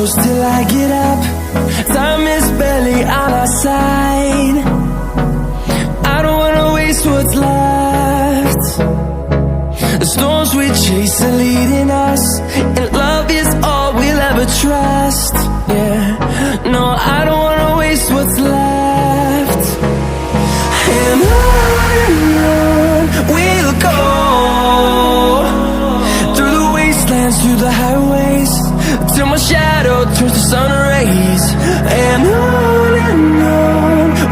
close till I get up. Time is barely on our side. I don't wanna waste what's left. The storms we chase are leading us, and love is all we'll ever trust. Yeah, no, I don't wanna waste what's left. And on we'll go, through the wastelands, through the highways, till my shadow turns to sun rays. And on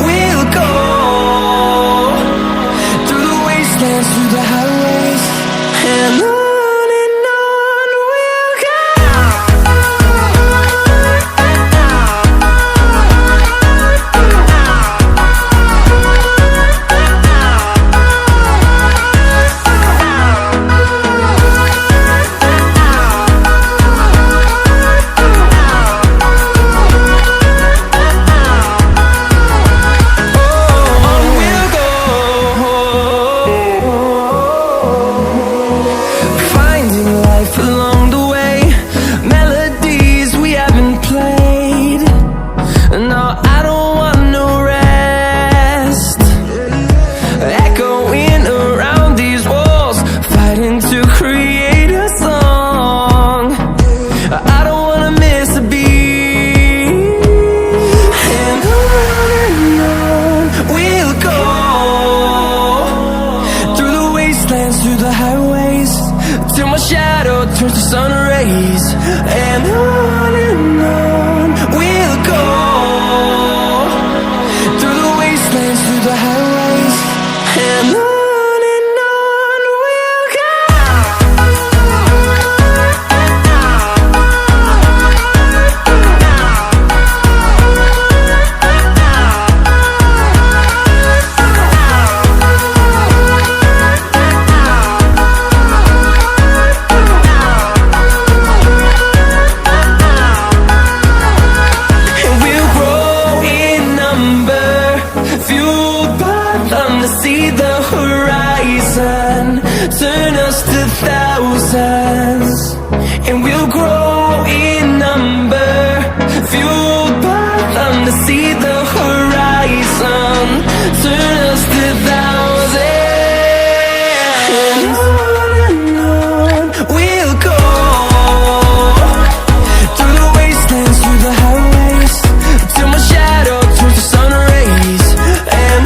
we'll go, through the wastelands, through the highways, and on we'll go. Through the highways, till my shadow turns to sun rays. And on we'll go, through the wastelands, through the highways, and on we'll go. See the horizon turn us to thousands, and we'll grow in number, fueled by them. To see the horizon turn us to thousands, and on we'll go, through the wastelands, through the highways, till my shadow turns to sun rays. And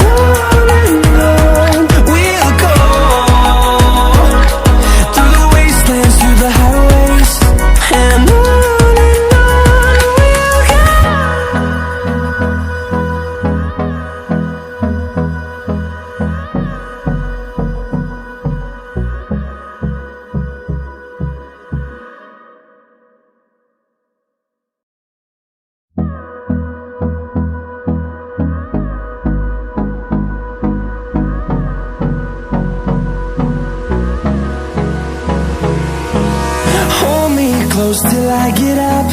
close till I get up.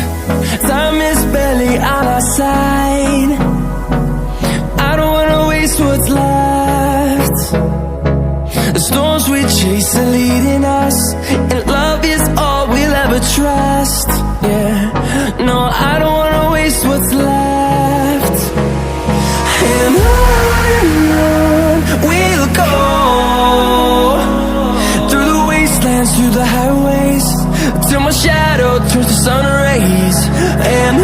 Time is barely on our side. I don't wanna waste what's left. The storms we chase are leading us, and love is all we'll ever trust. Yeah, no, I don't wanna waste what's left. And on we'll go, through the wastelands, through the highways, till my shadow turns to sun rays. And